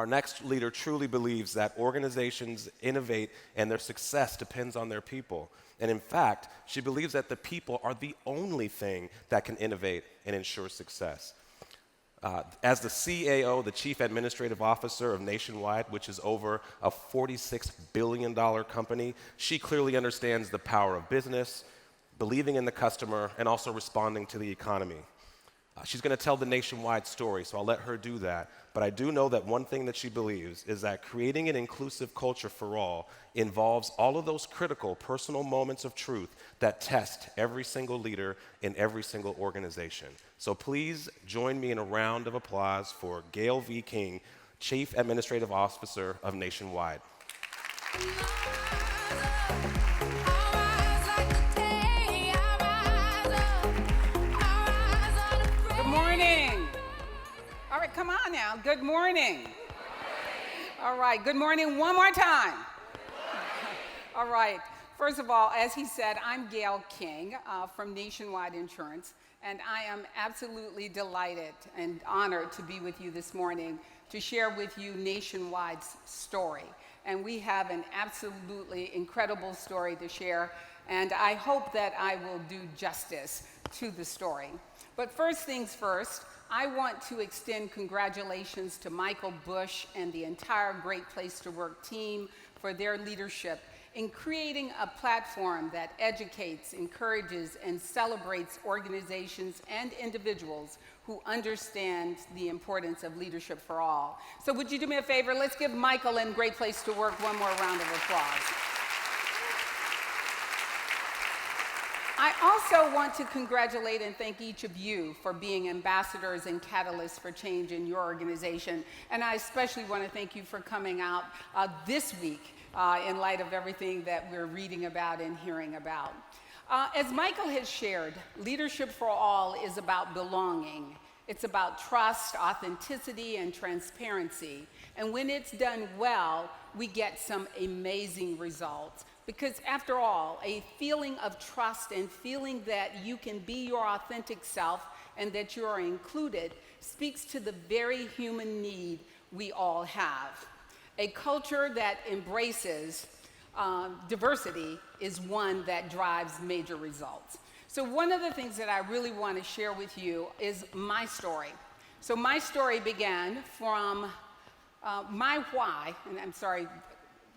Our next leader truly believes that organizations innovate and their success depends on their people. And in fact, she believes that the people are the only thing that can innovate and ensure success. As the CAO, the Chief Administrative Officer of Nationwide, which is over a $46 billion company, she clearly understands the power of business, believing in the customer, and also responding to the economy. She's going to tell the Nationwide story, so I'll let her do that. But I do know that one thing that she believes is that creating an inclusive culture for all involves all of those critical personal moments of truth that test every single leader in every single organization. So please join me in a round of applause for Gail V. King, Chief Administrative Officer of Nationwide. All right, come on now. Good morning. All right, good morning one more time. All right, first of all, as he said, I'm Gail King from Nationwide Insurance, and I am absolutely delighted and honored to be with you this morning to share with you Nationwide's story. And we have an absolutely incredible story to share, and I hope that I will do justice to the story. But first things first, I want to extend congratulations to Michael Bush and the entire Great Place to Work team for their leadership in creating a platform that educates, encourages, and celebrates organizations and individuals who understand the importance of leadership for all. So would you do me a favor? Let's give Michael and Great Place to Work one more round of applause. I also want to congratulate and thank each of you for being ambassadors and catalysts for change in your organization. And I especially want to thank you for coming out this week in light of everything that we're reading about and hearing about. As Michael has shared, Leadership for All is about belonging. It's about trust, authenticity, and transparency. And when it's done well, we get some amazing results. Because after all, a feeling of trust and feeling that you can be your authentic self and that you are included speaks to the very human need we all have. A culture that embraces diversity is one that drives major results. So one of the things that I really want to share with you is my story. So my story began from my why, and I'm sorry,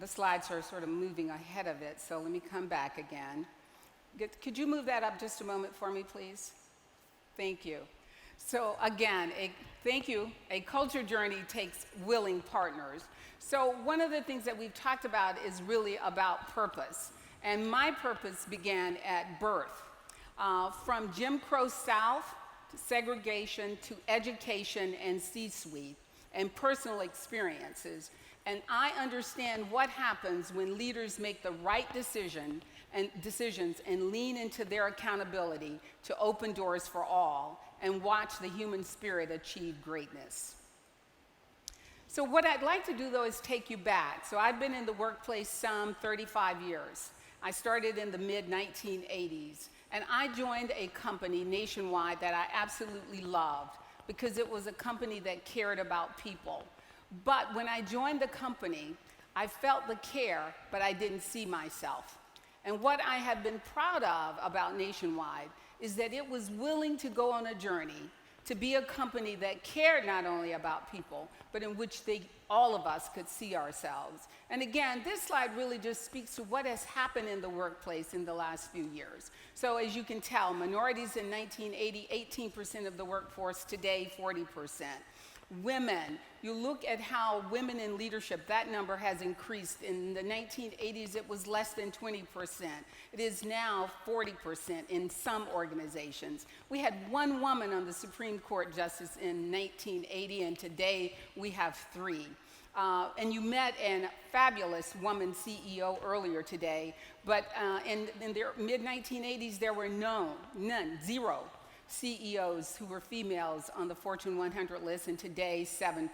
the slides are sort of moving ahead of it, so let me come back again. Could you move that up just a moment for me, please? Thank you. So again, thank you. A culture journey takes willing partners. So one of the things that we've talked about is really about purpose. And my purpose began at birth. From Jim Crow South, to segregation, to education and C-suite, and personal experiences. And I understand what happens when leaders make the right decisions and lean into their accountability to open doors for all and watch the human spirit achieve greatness. So what I'd like to do, though, is take you back. So I've been in the workplace some 35 years. I started in the mid-1980s, and I joined a company nationwide that I absolutely loved because it was a company that cared about people. But when I joined the company, I felt the care, but I didn't see myself. And what I have been proud of about Nationwide is that it was willing to go on a journey to be a company that cared not only about people, but in which all of us could see ourselves. And again, this slide really just speaks to what has happened in the workplace in the last few years. So as you can tell, minorities in 1980, 18% of the workforce, today 40%. Women, you look at how women in leadership, that number has increased. In the 1980s, it was less than 20%. It is now 40% in some organizations. We had one woman on the Supreme Court justice in 1980, and today we have 3. And you met a fabulous woman CEO earlier today, but in the mid-1980s, there were none, 0. CEOs who were females on the Fortune 100 list, and today 7%.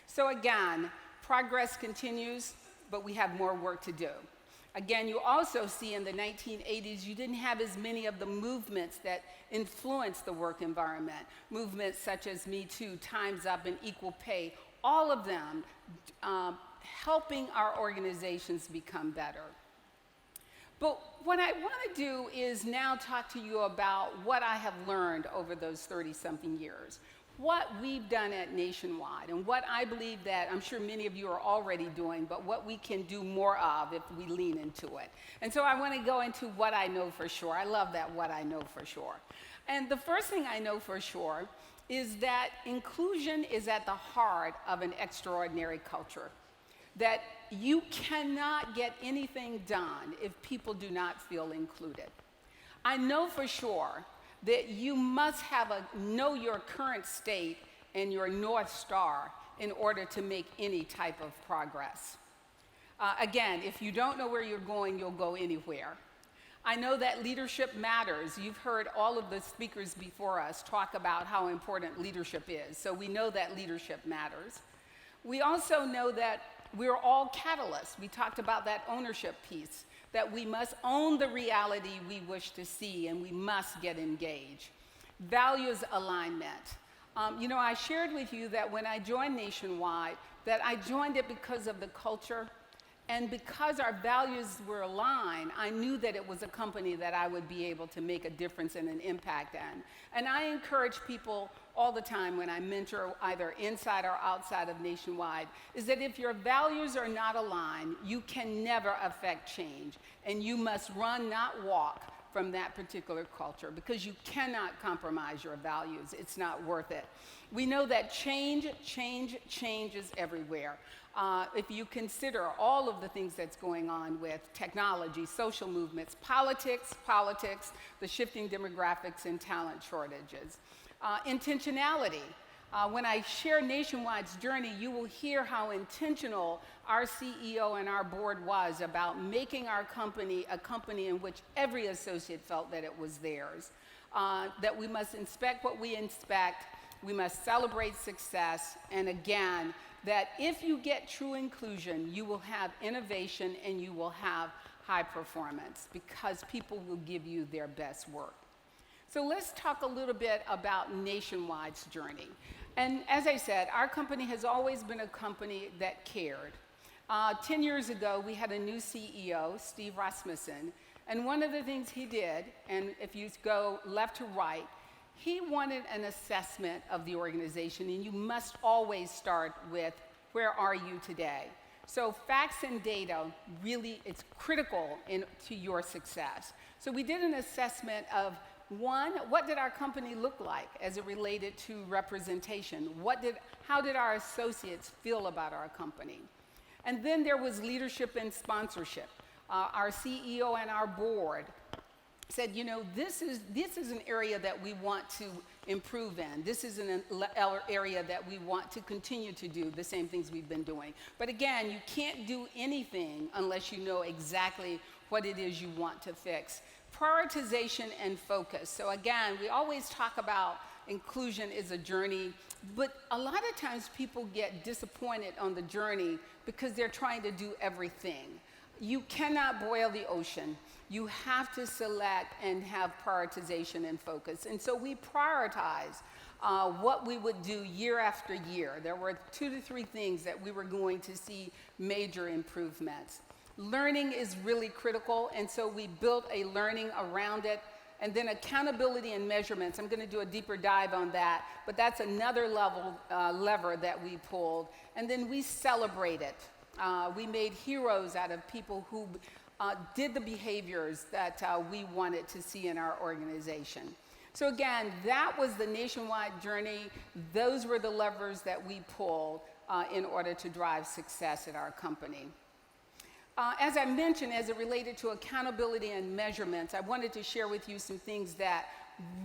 So again, progress continues, but we have more work to do. Again, you also see in the 1980s, you didn't have as many of the movements that influenced the work environment. Movements such as Me Too, Time's Up, and Equal Pay all of them helping our organizations become better. But what I want to do is now talk to you about what I have learned over those 30-something years, what we've done at Nationwide, and what I believe that I'm sure many of you are already doing, but what we can do more of if we lean into it. And so I want to go into what I know for sure. I love that, what I know for sure. And the first thing I know for sure is that inclusion is at the heart of an extraordinary culture. That you cannot get anything done if people do not feel included. I know for sure that you must know your current state and your North Star in order to make any type of progress. Again, if you don't know where you're going, you'll go anywhere. I know that leadership matters. You've heard all of the speakers before us talk about how important leadership is, so we know that leadership matters. We also know that we're all catalysts. We talked about that ownership piece, that we must own the reality we wish to see, and we must get engaged. Values alignment. I shared with you that when I joined Nationwide, that I joined it because of the culture, and because our values were aligned, I knew that it was a company that I would be able to make a difference and an impact in. And I encourage people all the time when I mentor either inside or outside of Nationwide, is that if your values are not aligned, you can never affect change. And you must run, not walk, from that particular culture, because you cannot compromise your values. It's not worth it. We know that change is everywhere. If you consider all of the things that's going on with technology, social movements, politics, the shifting demographics, and talent shortages. Intentionality. When I share Nationwide's journey, you will hear how intentional our CEO and our board was about making our company a company in which every associate felt that it was theirs. That we must inspect what we inspect, we must celebrate success, and again, that if you get true inclusion, you will have innovation and you will have high performance because people will give you their best work. So let's talk a little bit about Nationwide's journey. And as I said, our company has always been a company that cared. 10 years ago, we had a new CEO, Steve Rasmussen, and one of the things he did, and if you go left to right, he wanted an assessment of the organization, and you must always start with, where are you today? So facts and data, really, it's critical to your success. So we did an assessment of, one, what did our company look like as it related to representation? How did our associates feel about our company? And then there was leadership and sponsorship. Our CEO and our board said, this is an area that we want to improve in. This is an area that we want to continue to do the same things we've been doing. But again, you can't do anything unless you know exactly what it is you want to fix. Prioritization and focus. So again, we always talk about inclusion is a journey, but a lot of times people get disappointed on the journey because they're trying to do everything. You cannot boil the ocean. You have to select and have prioritization and focus. And so we prioritize what we would do year after year. There were 2 to 3 things that we were going to see major improvements. Learning is really critical, and so we built a learning around it. And then accountability and measurements, I'm going to do a deeper dive on that, but that's another lever that we pulled. And then we celebrate it. We made heroes out of people who did the behaviors that we wanted to see in our organization. So again, that was the Nationwide journey. Those were the levers that we pulled in order to drive success at our company. As I mentioned, as it related to accountability and measurements, I wanted to share with you some things that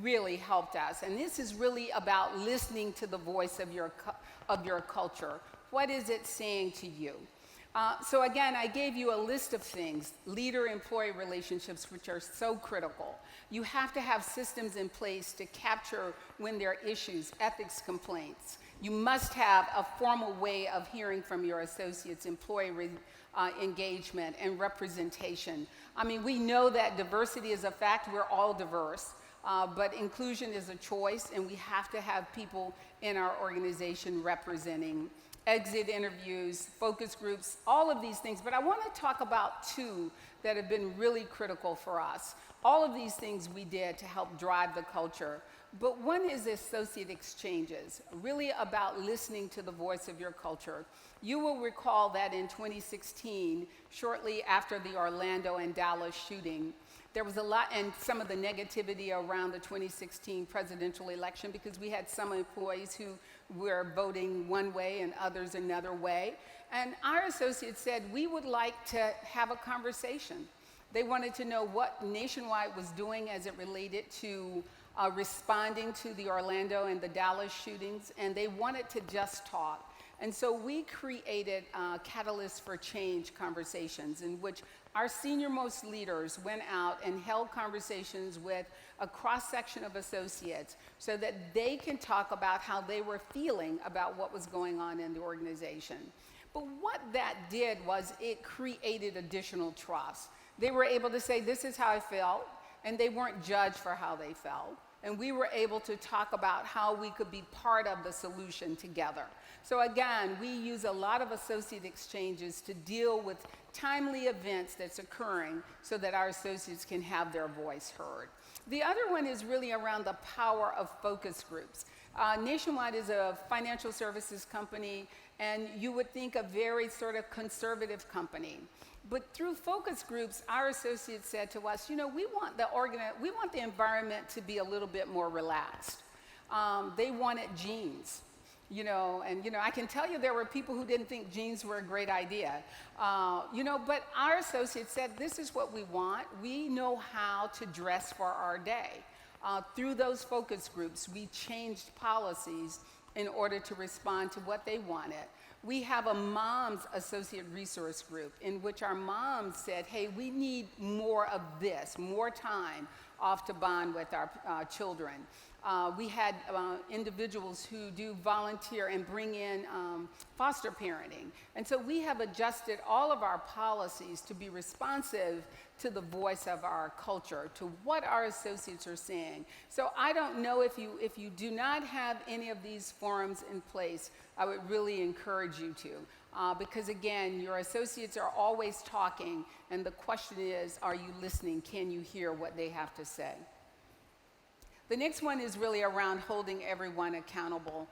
really helped us. And this is really about listening to the voice of your culture. What is it saying to you? So again, I gave you a list of things, leader-employee relationships, which are so critical. You have to have systems in place to capture when there are issues, ethics complaints. You must have a formal way of hearing from your associates, employee engagement and representation. I mean, we know that diversity is a fact. We're all diverse, but inclusion is a choice, and we have to have people in our organization representing exit interviews, focus groups, all of these things. But I want to talk about two that have been really critical for us. All of these things we did to help drive the culture. But one is associate exchanges, really about listening to the voice of your culture. You will recall that in 2016, shortly after the Orlando and Dallas shooting, there was a lot, and some of the negativity around the 2016 presidential election, because we had some employees who were voting one way and others another way. And our associates said, we would like to have a conversation. They wanted to know what Nationwide was doing as it related to responding to the Orlando and the Dallas shootings, and they wanted to just talk. And so we created Catalyst for Change conversations, in which our senior-most leaders went out and held conversations with a cross-section of associates so that they can talk about how they were feeling about what was going on in the organization. But what that did was it created additional trust. They were able to say, this is how I felt, and they weren't judged for how they felt. And we were able to talk about how we could be part of the solution together. So again, we use a lot of associate exchanges to deal with timely events that's occurring so that our associates can have their voice heard. The other one is really around the power of focus groups. Nationwide is a financial services company, and you would think a very sort of conservative company. But through focus groups, our associates said to us, you know, we want the environment to be a little bit more relaxed. They wanted jeans, you know, and I can tell you there were people who didn't think jeans were a great idea, but our associates said, this is what we want. We know how to dress for our day. Through those focus groups, we changed policies in order to respond to what they wanted. We have a moms associate resource group in which our moms said, hey, we need more of this, more time off to bond with our children. We had individuals who do volunteer and bring in foster parenting. And so we have adjusted all of our policies to be responsive to the voice of our culture, to what our associates are saying. So I don't know if you do not have any of these forums in place, I would really encourage you to. Because again, your associates are always talking, and the question is, are you listening? Can you hear what they have to say? The next one is really around holding everyone accountable.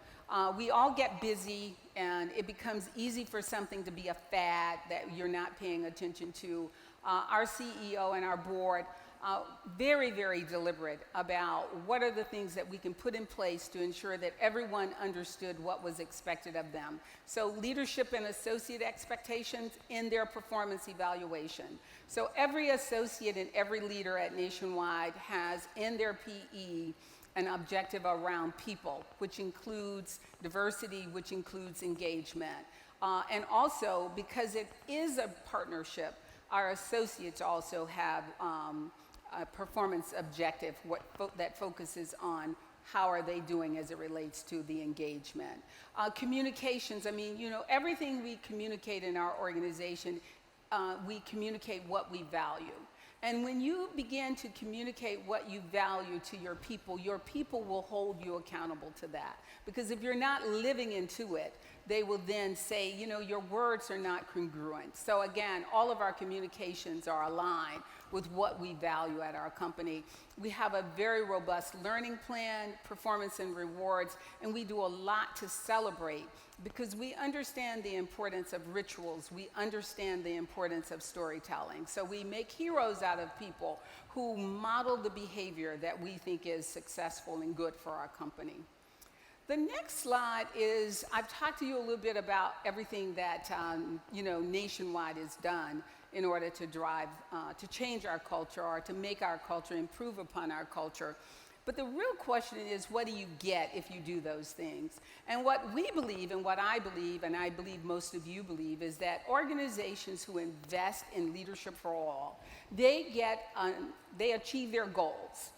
We all get busy, and it becomes easy for something to be a fad that you're not paying attention to. Our CEO and our board, very, very deliberate about what are the things that we can put in place to ensure that everyone understood what was expected of them. So leadership and associate expectations in their performance evaluation. So every associate and every leader at Nationwide has in their PE an objective around people, which includes diversity, which includes engagement. And also, because it is a partnership, our associates also have a performance objective that focuses on how are they doing as it relates to the engagement. Communications, everything we communicate in our organization, we communicate what we value. And when you begin to communicate what you value to your people will hold you accountable to that. Because if you're not living into it, they will then say, your words are not congruent. So again, all of our communications are aligned with what we value at our company. We have a very robust learning plan, performance and rewards, and we do a lot to celebrate because we understand the importance of rituals. We understand the importance of storytelling. So we make heroes out of people who model the behavior that we think is successful and good for our company. The next slide is, I've talked to you a little bit about everything that Nationwide has done in order to drive, to change our culture or to make our culture, improve upon our culture. But the real question is, what do you get if you do those things? And what we believe and what I believe, and I believe most of you believe, is that organizations who invest in leadership for all, they achieve their goals.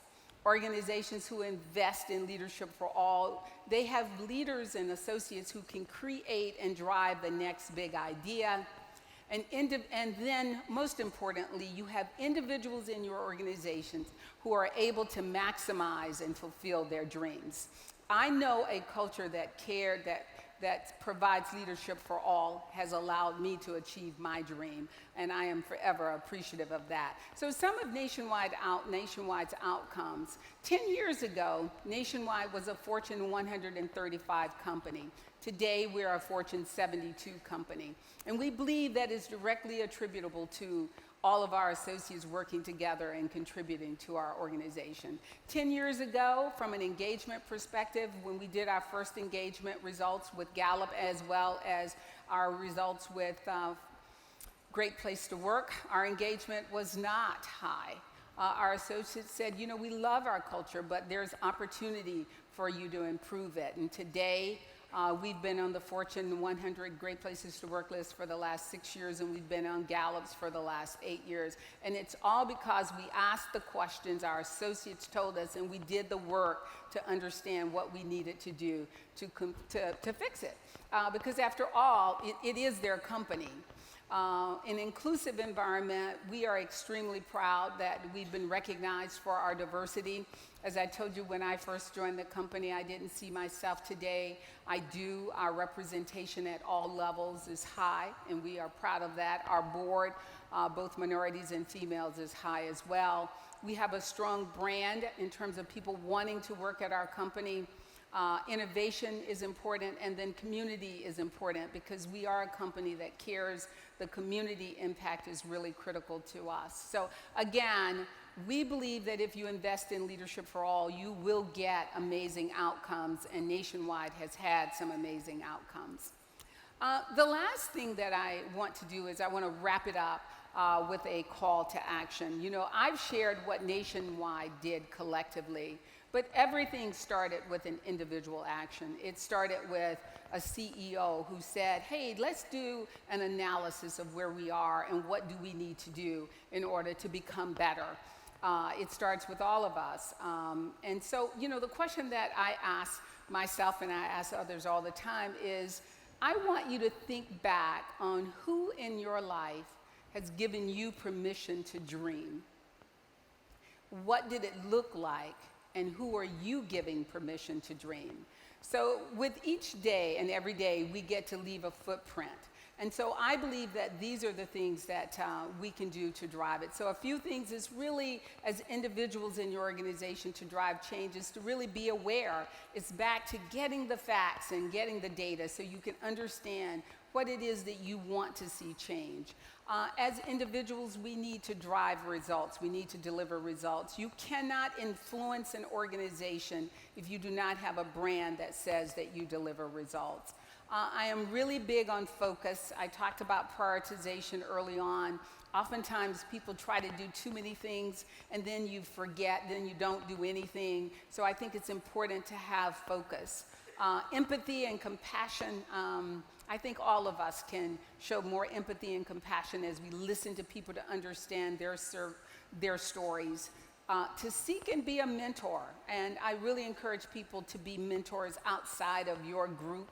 Organizations who invest in leadership for all, they have leaders and associates who can create and drive the next big idea. And then, most importantly, you have individuals in your organizations who are able to maximize and fulfill their dreams. I know a culture that that provides leadership for all has allowed me to achieve my dream, and I am forever appreciative of that. So some of Nationwide's outcomes. 10 years ago, Nationwide was a Fortune 135 company. Today, we're a Fortune 72 company, and we believe that is directly attributable to all of our associates working together and contributing to our organization. 10 years ago, from an engagement perspective, when we did our first engagement results with Gallup, as well as our results with Great Place to Work, our engagement was not high. Our associates said, you know, we love our culture, but there's opportunity for you to improve it. And today, we've been on the Fortune 100 Great Places to Work list for the last 6 years, and we've been on Gallup's for the last 8 years. And it's all because we asked the questions, our associates told us, and we did the work to understand what we needed to do to fix it. Because after all, it is their company. In inclusive environment, we are extremely proud that we've been recognized for our diversity. As I told you when I first joined the company, I didn't see myself today. I do. Our representation at all levels is high, and we are proud of that. Our board, both minorities and females, is high as well. We have a strong brand in terms of people wanting to work at our company. Innovation is important, and then community is important because we are a company that cares. The community impact is really critical to us. So again, we believe that if you invest in Leadership for All, you will get amazing outcomes, and Nationwide has had some amazing outcomes. The last thing that I want to do is I want to wrap it up with a call to action. You know, I've shared what Nationwide did collectively, but everything started with an individual action. It started with a CEO who said, hey, let's do an analysis of where we are and what do we need to do in order to become better. It starts with all of us. And so, you know, the question that I ask myself and I ask others all the time is, I want you to think back on who in your life has given you permission to dream. What did it look like, and who are you giving permission to dream? So with each day and every day, we get to leave a footprint. And so I believe that these are the things that we can do to drive it. So a few things is really, as individuals in your organization, to drive change is to really be aware. It's back to getting the facts and getting the data so you can understand what it is that you want to see change. As individuals, we need to drive results. We need to deliver results. You cannot influence an organization if you do not have a brand that says that you deliver results. I am really big on focus. I talked about prioritization early on. Oftentimes people try to do too many things and then you forget, then you don't do anything. So I think it's important to have focus. Empathy and compassion. I think all of us can show more empathy and compassion as we listen to people to understand their stories. To seek and be a mentor. And I really encourage people to be mentors outside of your group.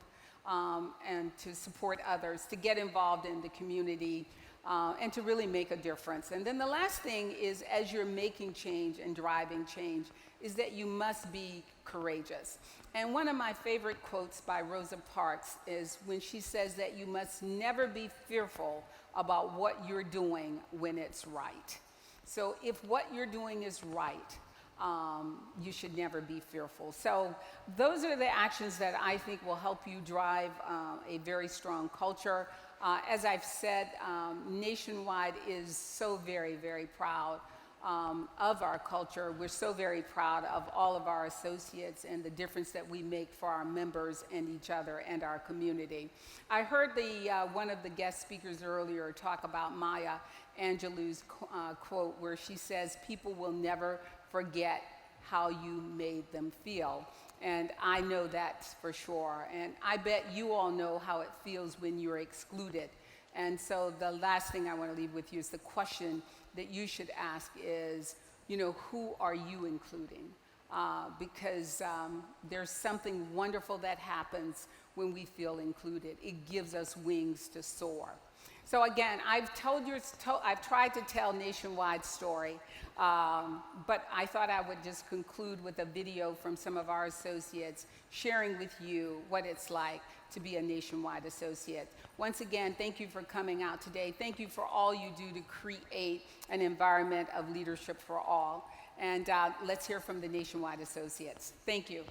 And to support others, to get involved in the community, and to really make a difference. And then the last thing is, as you're making change and driving change, is that you must be courageous. And one of my favorite quotes by Rosa Parks is when she says that you must never be fearful about what you're doing when it's right. So if what you're doing is right, you should never be fearful. So those are the actions that I think will help you drive a very strong culture. As I've said, Nationwide is so very, very proud of our culture. We're so very proud of all of our associates and the difference that we make for our members and each other and our community. I heard one of the guest speakers earlier talk about Maya Angelou's quote where she says, people will never forget how you made them feel. And I know that for sure. And I bet you all know how it feels when you're excluded. And so the last thing I want to leave with you is the question that you should ask is, you know, who are you including? Because there's something wonderful that happens when we feel included. It gives us wings to soar. So again, I've tried to tell Nationwide's story, but I thought I would just conclude with a video from some of our associates sharing with you what it's like to be a Nationwide associate. Once again, thank you for coming out today. Thank you for all you do to create an environment of leadership for all. And let's hear from the Nationwide associates. Thank you.